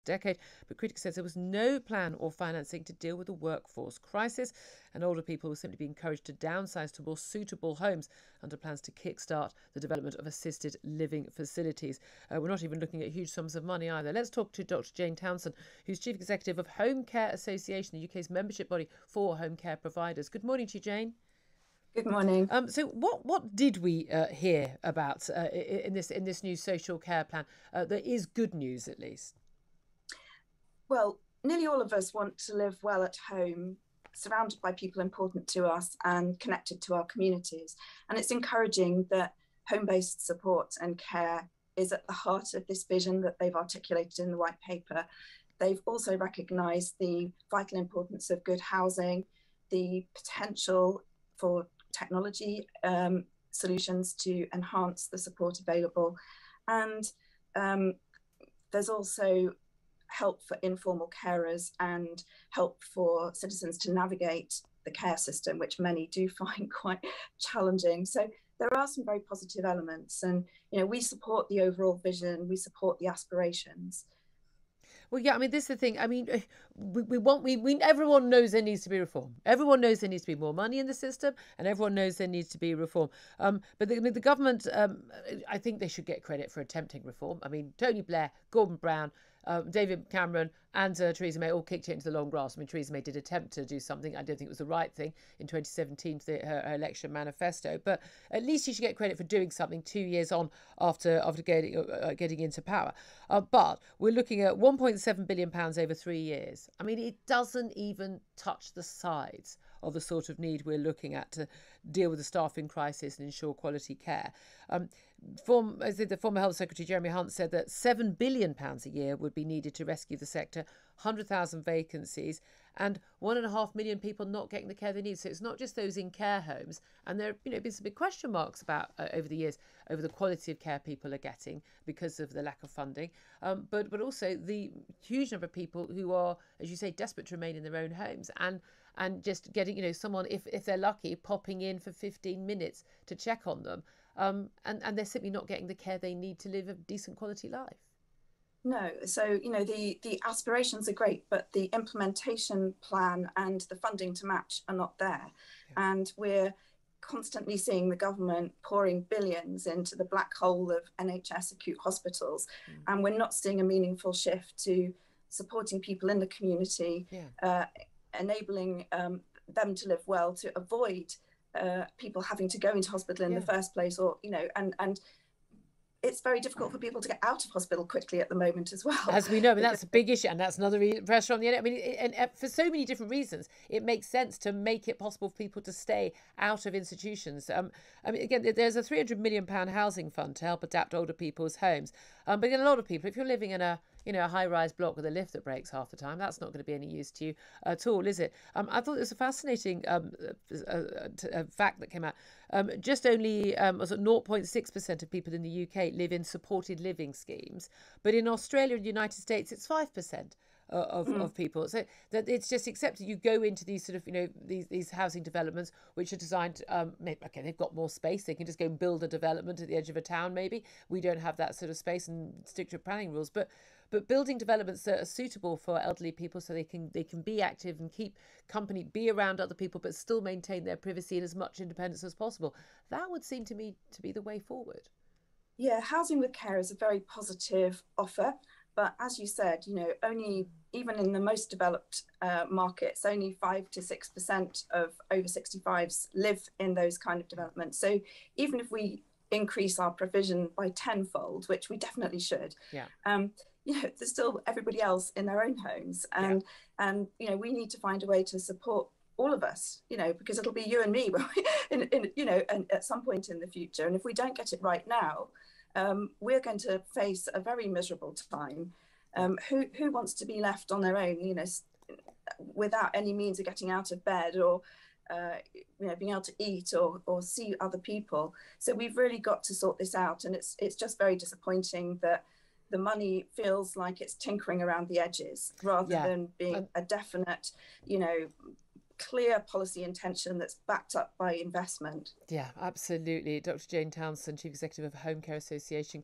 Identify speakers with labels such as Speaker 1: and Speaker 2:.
Speaker 1: decade, but critics says there was no plan or financing to deal with the workforce crisis, and older people will simply be encouraged to downsize to more suitable homes under plans to kickstart the development of assisted living facilities. We're not even looking at huge sums of money either. Let's talk to Dr. Jane Townsend, who's Chief Executive of Homecare Association, the UK's membership body for home care providers. Good morning to you, Jane.
Speaker 2: Good morning.
Speaker 1: So, what did we hear about in this new social care plan? That is good news, at least.
Speaker 2: Well, nearly all of us want to live well at home, surrounded by people important to us and connected to our communities. And it's encouraging that home-based support and care is at the heart of this vision that they've articulated in the white paper. They've also recognised the vital importance of good housing, the potential for technology solutions to enhance the support available. And there's also help for informal carers and help for citizens to navigate the care system, which many do find quite challenging. So there are some very positive elements, and we support the overall vision, we support the aspirations.
Speaker 1: Well, yeah, I mean, this is the thing. I mean, everyone knows there needs to be reform. Everyone knows there needs to be more money in the system, and everyone knows there needs to be reform. But the government, I think they should get credit for attempting reform. I mean, Tony Blair, Gordon Brown, David Cameron and Theresa May all kicked it into the long grass. I mean, Theresa May did attempt to do something. I don't think it was the right thing in 2017 to her election manifesto. But at least she should get credit for doing something 2 years on after getting into power. But we're looking at £1.7 billion over 3 years. I mean, it doesn't even touch the sides of the sort of need we're looking at to deal with the staffing crisis and ensure quality care. The former Health Secretary Jeremy Hunt said that £7 billion a year would be needed to rescue the sector, 100,000 vacancies and 1.5 million people not getting the care they need. So it's not just those in care homes. And there have been some big question marks about over the years over the quality of care people are getting because of the lack of funding. But also the huge number of people who are, as you say, desperate to remain in their own homes and just getting, someone, if they're lucky, popping in for 15 minutes to check on them. And they're simply not getting the care they need to live a decent quality life.
Speaker 2: No, so, the aspirations are great, but the implementation plan and the funding to match are not there. Yeah. And we're constantly seeing the government pouring billions into the black hole of NHS acute hospitals. And we're not seeing a meaningful shift to supporting people in the community, enabling them to live well, to avoid people having to go into hospital in the first place, or and it's very difficult for people to get out of hospital quickly at the moment as well.
Speaker 1: As we know, I mean, that's a big issue, and that's another pressure on the end. I mean, and for so many different reasons, it makes sense to make it possible for people to stay out of institutions. I mean, again, there's a £300 million housing fund to help adapt older people's homes. But again, a lot of people, if you're living in a high-rise block with a lift that breaks half the time, that's not going to be any use to you at all, is it? I thought it was a fascinating fact that came out. Just only 0.6% of people in the UK live in supported living schemes, but in Australia and the United States, it's 5%. Of people, so that it's just accepted. You go into these sort of these housing developments which are designed. They've got more space. They can just go and build a development at the edge of a town. Maybe we don't have that sort of space and stick to planning rules, but building developments that are suitable for elderly people, so they can be active and keep company, be around other people, but still maintain their privacy and as much independence as possible. That would seem to me to be the way forward.
Speaker 2: Yeah, housing with care is a very positive offer. But as you said, only, even in the most developed markets, only 5 to 6% of over 65s live in those kind of developments. So even if we increase our provision by tenfold, which we definitely should, there's still everybody else in their own homes. And we need to find a way to support all of us, because it'll be you and me and at some point in the future. And if we don't get it right now, we're going to face a very miserable time. Who wants to be left on their own, without any means of getting out of bed or, being able to eat or see other people? So we've really got to sort this out. And it's just very disappointing that the money feels like it's tinkering around the edges rather than being a definite, clear policy intention that's backed up by investment.
Speaker 1: Yeah, absolutely. Dr. Jane Townsend, Chief Executive of Homecare Association.